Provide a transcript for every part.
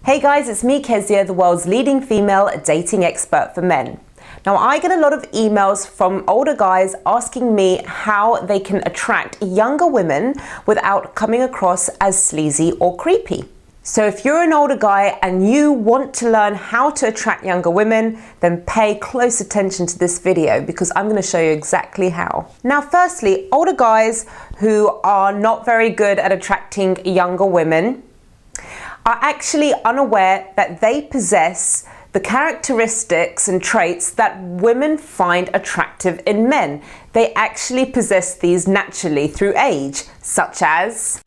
Hey guys, it's me Kezia, the world's leading female dating expert for men. Now I get a lot of emails from older guys asking me how they can attract younger women without coming across as sleazy or creepy. So if you're an older guy and you want to learn how to attract younger women, then pay close attention to this video because I'm going to show you exactly how. Now firstly, older guys who are not very good at attracting younger women are actually unaware that they possess the characteristics and traits that women find attractive in men. They actually possess these naturally through age, such as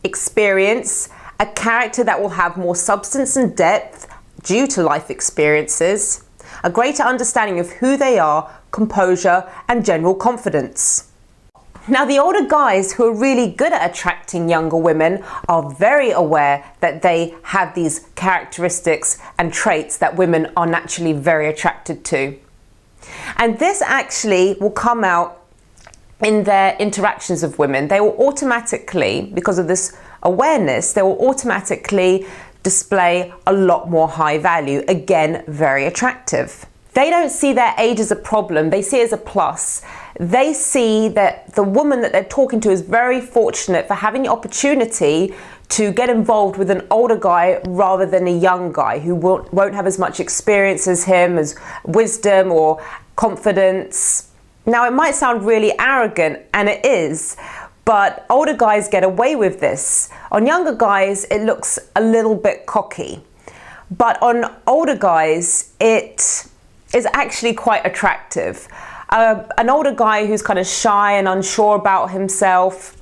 experience, a character that will have more substance and depth due to life experiences, a greater understanding of who they are, composure, and general confidence. Now, the older guys who are really good at attracting younger women are very aware that they have these characteristics and traits that women are naturally very attracted to. And this actually will come out in their interactions with women. They will automatically, because of this awareness, they will automatically display a lot more high value. Again, very attractive. They don't see their age as a problem, they see it as a plus. They see that the woman that they're talking to is very fortunate for having the opportunity to get involved with an older guy rather than a young guy who won't have as much experience as him, as wisdom or confidence. Now it might sound really arrogant, and it is, but older guys get away with this. On younger guys, it looks a little bit cocky, but on older guys, it is actually quite attractive. An older guy who's kind of shy and unsure about himself,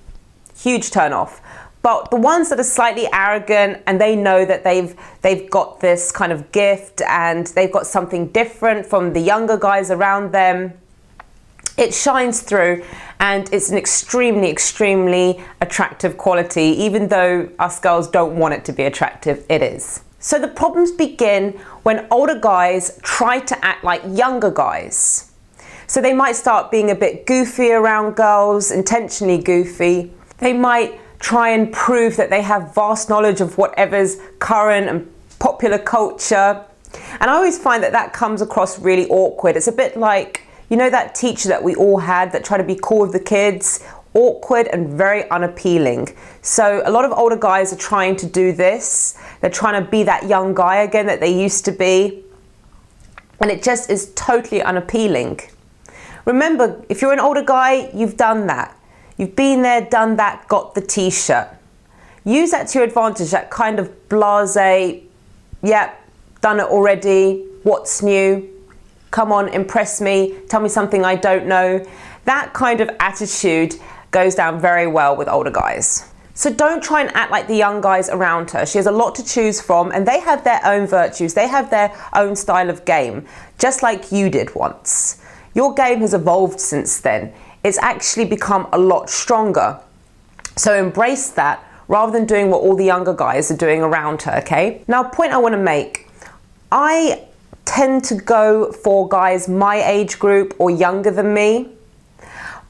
huge turn off. But the ones that are slightly arrogant and they know that they've got this kind of gift and they've got something different from the younger guys around them, it shines through and it's an extremely, extremely attractive quality. Even though us girls don't want it to be attractive, it is. So the problems begin when older guys try to act like younger guys. So they might start being a bit goofy around girls, intentionally goofy. They might try and prove that they have vast knowledge of whatever's current and popular culture. And I always find that that comes across really awkward. It's a bit like, you know, that teacher that we all had that tried to be cool with the kids, awkward and very unappealing. So a lot of older guys are trying to do this. They're trying to be that young guy again that they used to be. And it just is totally unappealing. Remember, if you're an older guy, you've done that. You've been there, done that, got the t-shirt. Use that to your advantage, that kind of blasé, yep, done it already, what's new? Come on, impress me, tell me something I don't know. That kind of attitude goes down very well with older guys. So don't try and act like the young guys around her. She has a lot to choose from and they have their own virtues. They have their own style of game, just like you did once. Your game has evolved since then. It's actually become a lot stronger. So embrace that rather than doing what all the younger guys are doing around her, okay? Now, a point I want to make. I tend to go for guys my age group or younger than me,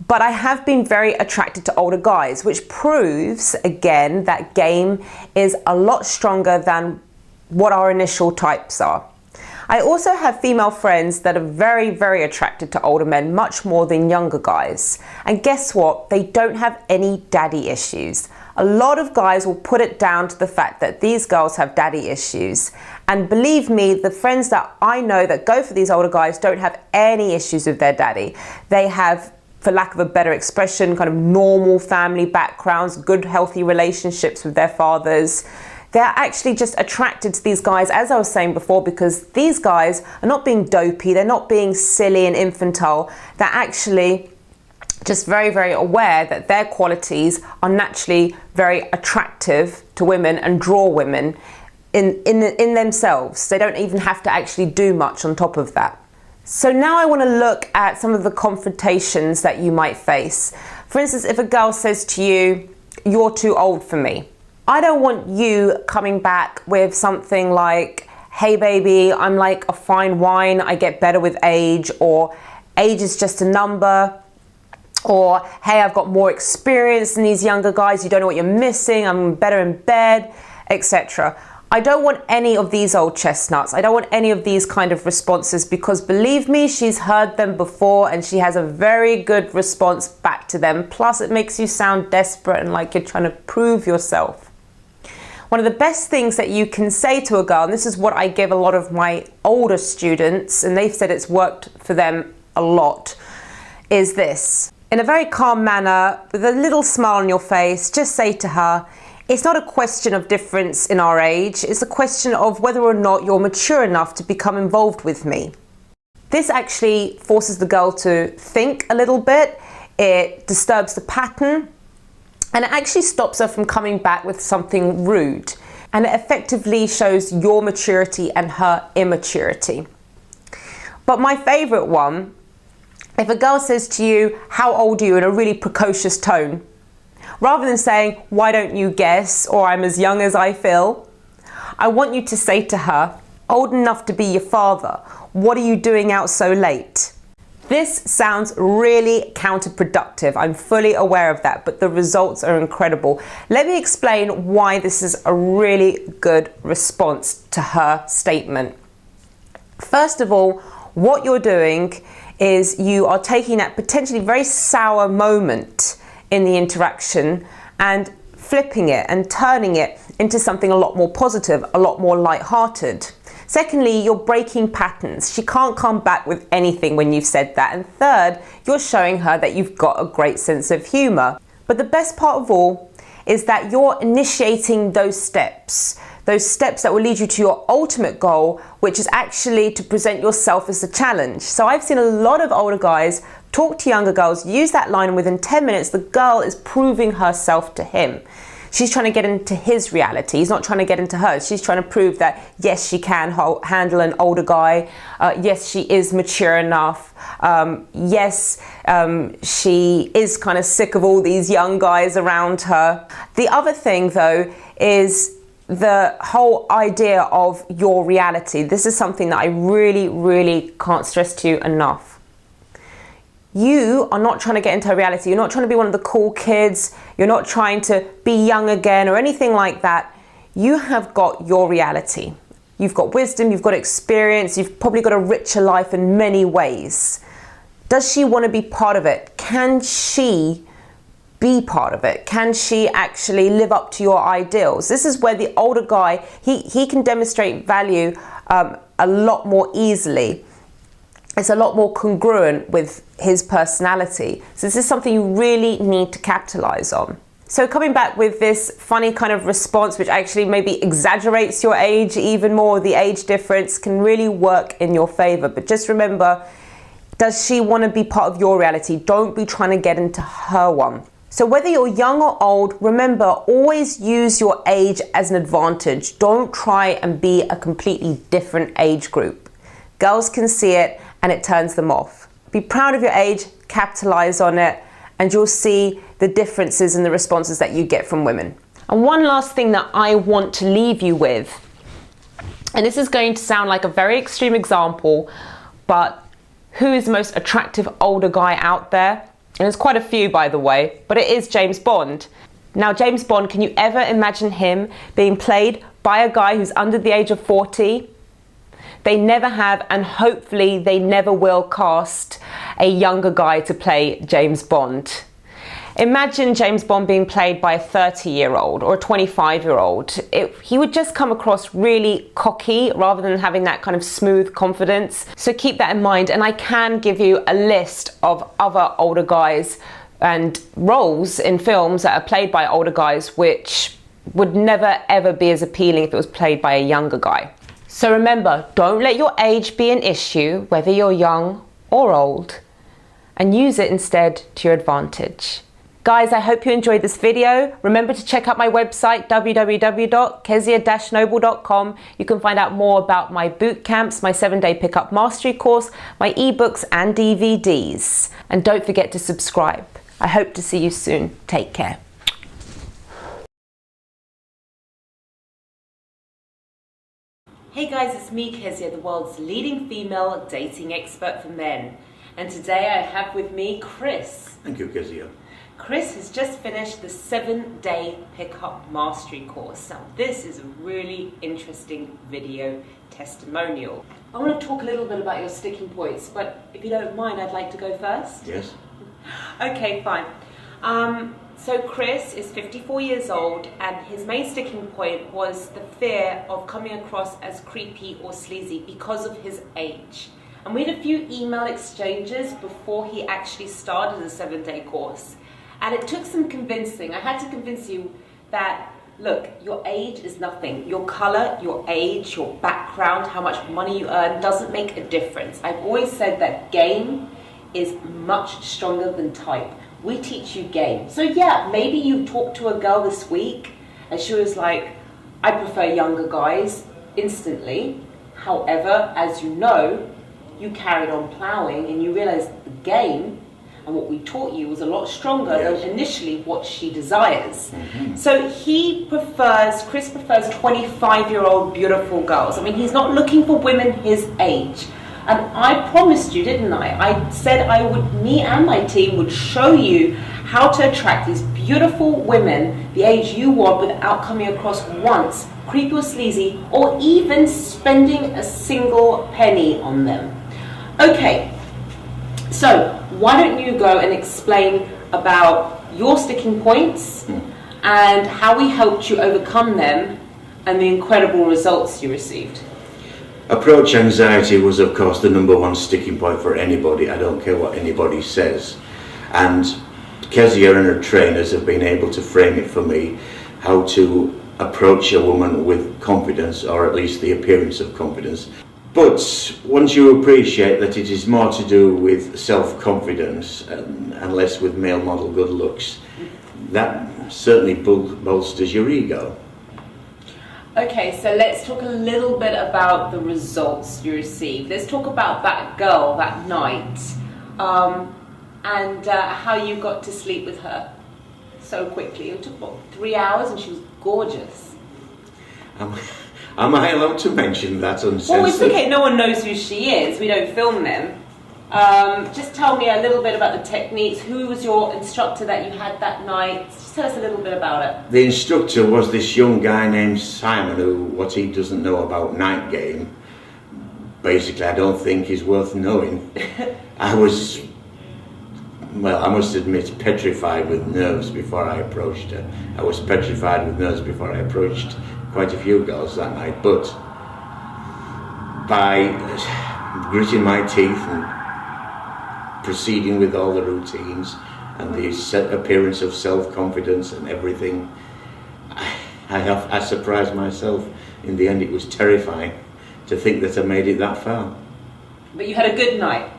but I have been very attracted to older guys, which proves, again, that game is a lot stronger than what our initial types are. I also have female friends that are very, very attracted to older men, much more than younger guys. And guess what? They don't have any daddy issues. A lot of guys will put it down to the fact that these girls have daddy issues. And believe me, the friends that I know that go for these older guys don't have any issues with their daddy. They have, for lack of a better expression, kind of normal family backgrounds, good, healthy relationships with their fathers. They're actually just attracted to these guys, as I was saying before, because these guys are not being dopey, they're not being silly and infantile. They're actually just very, very aware that their qualities are naturally very attractive to women and draw women in themselves. They don't even have to actually do much on top of that. So now I want to look at some of the confrontations that you might face. For instance, if a girl says to you, "You're too old for me," I don't want you coming back with something like, "Hey baby, I'm like a fine wine, I get better with age," or "Age is just a number," or "Hey, I've got more experience than these younger guys, you don't know what you're missing, I'm better in bed," etc. I don't want any of these old chestnuts. I don't want any of these kind of responses, because believe me, she's heard them before and she has a very good response back to them. Plus it makes you sound desperate and like you're trying to prove yourself. One of the best things that you can say to a girl, and this is what I give a lot of my older students, and they've said it's worked for them a lot, is this. In a very calm manner, with a little smile on your face, just say to her, it's not a question of difference in our age, it's a question of whether or not you're mature enough to become involved with me. This actually forces the girl to think a little bit, it disturbs the pattern, and it actually stops her from coming back with something rude. And it effectively shows your maturity and her immaturity. But my favorite one, if a girl says to you, how old are you, in a really precocious tone, rather than saying, why don't you guess, or I'm as young as I feel, I want you to say to her, old enough to be your father, what are you doing out so late? This sounds really counterproductive. I'm fully aware of that, but the results are incredible. Let me explain why this is a really good response to her statement. First of all, what you're doing is you are taking that potentially very sour moment in the interaction and flipping it and turning it into something a lot more positive, a lot more light-hearted. Secondly, you're breaking patterns. She can't come back with anything when you've said that. And third, you're showing her that you've got a great sense of humor. But the best part of all is that you're initiating those steps that will lead you to your ultimate goal, which is actually to present yourself as a challenge. So I've seen a lot of older guys talk to younger girls, use that line, and within 10 minutes, the girl is proving herself to him. She's trying to get into his reality. He's not trying to get into hers. She's trying to prove that, yes, she can handle an older guy. Yes, she is mature enough. Yes, she is kind of sick of all these young guys around her. The other thing, though, is the whole idea of your reality. This is something that I really, really can't stress to you enough. You are not trying to get into her reality. You're not trying to be one of the cool kids. You're not trying to be young again or anything like that. You have got your reality. You've got wisdom, you've got experience, you've probably got a richer life in many ways. Does she want to be part of it? Can she be part of it? Can she actually live up to your ideals? This is where the older guy, he can demonstrate value a lot more easily. It's a lot more congruent with his personality. So this is something you really need to capitalize on. So coming back with this funny kind of response, which actually maybe exaggerates your age even more, the age difference can really work in your favor. But just remember, does she want to be part of your reality? Don't be trying to get into her one. So whether you're young or old, remember, always use your age as an advantage. Don't try and be a completely different age group. Girls can see it and it turns them off. Be proud of your age, capitalize on it, and you'll see the differences in the responses that you get from women. And one last thing that I want to leave you with, and this is going to sound like a very extreme example, but who is the most attractive older guy out there? And there's quite a few, by the way, but it is James Bond. Now, James Bond, can you ever imagine him being played by a guy who's under the age of 40? They never have, and hopefully they never will cast a younger guy to play James Bond. Imagine James Bond being played by a 30-year-old or a 25-year-old. He would just come across really cocky rather than having that kind of smooth confidence. So keep that in mind, and I can give you a list of other older guys and roles in films that are played by older guys which would never ever be as appealing if it was played by a younger guy. So remember, don't let your age be an issue, whether you're young or old, and use it instead to your advantage. Guys, I hope you enjoyed this video. Remember to check out my website, www.kezia-noble.com. You can find out more about my boot camps, my 7-day pickup mastery course, my ebooks and DVDs. And don't forget to subscribe. I hope to see you soon. Take care. Hey guys, it's me, Kezia, the world's leading female dating expert for men. And today I have with me Chris. Thank you, Kezia. Chris has just finished the 7-day pickup mastery course. Now this is a really interesting video testimonial. I want to talk a little bit about your sticking points, but if you don't mind, I'd like to go first. Yes. Okay, fine. So Chris is 54 years old, and his main sticking point was the fear of coming across as creepy or sleazy because of his age. And we had a few email exchanges before he actually started the 7-day course. And it took some convincing. I had to convince you that, look, your age is nothing. Your color, your age, your background, how much money you earn doesn't make a difference. I've always said that game is much stronger than type. We teach you game. So yeah, maybe you talked to a girl this week and she was like, I prefer younger guys instantly. However, as you know, you carried on plowing and you realized the game and what we taught you was a lot stronger than initially what she desires. So Chris prefers 25-year-old beautiful girls. I mean, he's not looking for women his age. And I promised you, didn't I? I said me and my team would show you how to attract these beautiful women the age you want without coming across once creepy or sleazy or even spending a single penny on them. Okay, so why don't you go and explain about your sticking points and how we helped you overcome them and the incredible results you received. Approach anxiety was, of course, the #1 sticking point for anybody. I don't care what anybody says. And Kezia and her trainers have been able to frame it for me, how to approach a woman with confidence, or at least the appearance of confidence. But once you appreciate that it is more to do with self-confidence and less with male model good looks, that certainly bolsters your ego. Okay, so let's talk a little bit about the results you received. Let's talk about that girl that night and how you got to sleep with her so quickly. It took about 3 hours and she was gorgeous. Am I allowed to mention that uncensored? Well, it's okay, no one knows who she is. We don't film them. Just tell me a little bit about the techniques. Who was your instructor that you had that night? Just tell us a little bit about it. The instructor was this young guy named Simon, who, what he doesn't know about night game, basically I don't think is worth knowing. I was, well, I must admit, petrified with nerves before I approached her. I was petrified with nerves before I approached quite a few girls that night, but by gritting my teeth and proceeding with all the routines and the appearance of self-confidence and everything, I surprised myself. In the end, it was terrifying to think that I made it that far. But you had a good night.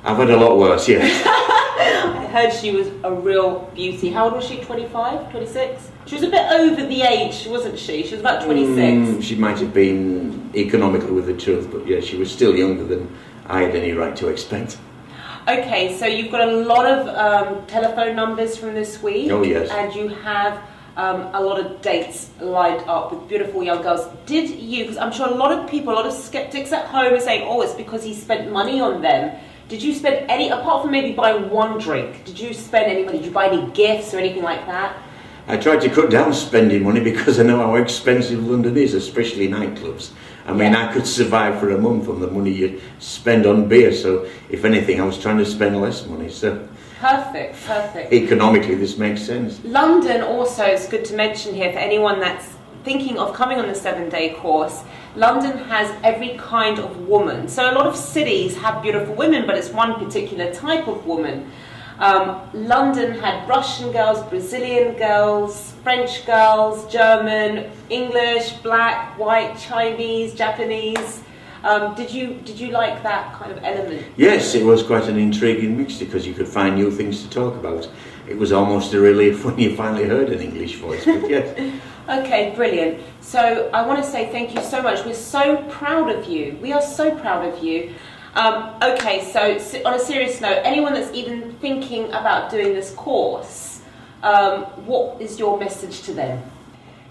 I've had a lot worse, yes. I heard she was a real beauty. How old was she? 25, 26? She was a bit over the age, wasn't she? She was about 26. She might have been economical with the truth, but yeah, she was still younger than I had any right to expect. Okay, so you've got a lot of telephone numbers from this week. Oh, yes. And you have a lot of dates lined up with beautiful young girls. Did you, because I'm sure a lot of people, a lot of skeptics at home are saying, oh, it's because he spent money on them. Did you spend any, apart from maybe buying one drink, did you spend any money? Did you buy any gifts or anything like that? I tried to cut down spending money because I know how expensive London is, especially nightclubs. I mean, I could survive for a month on the money you spend on beer, so if anything, I was trying to spend less money, so... Perfect, perfect. Economically, this makes sense. London also is good to mention here for anyone that's thinking of coming on the 7-day course. London has every kind of woman. So a lot of cities have beautiful women, but it's one particular type of woman. London had Russian girls, Brazilian girls, French girls, German, English, black, white, Chinese, Japanese. Did you like that kind of element? Yes, it was quite an intriguing mix because you could find new things to talk about. It was almost a relief when you finally heard an English voice, but yes. Okay, brilliant. So I want to say thank you so much. We're so proud of you. We are so proud of you. Okay, so on a serious note, anyone that's even thinking about doing this course, what is your message to them?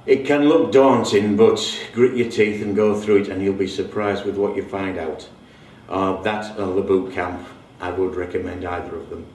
It can look daunting, but grit your teeth and go through it and you'll be surprised with what you find out. That or the boot camp, I would recommend either of them.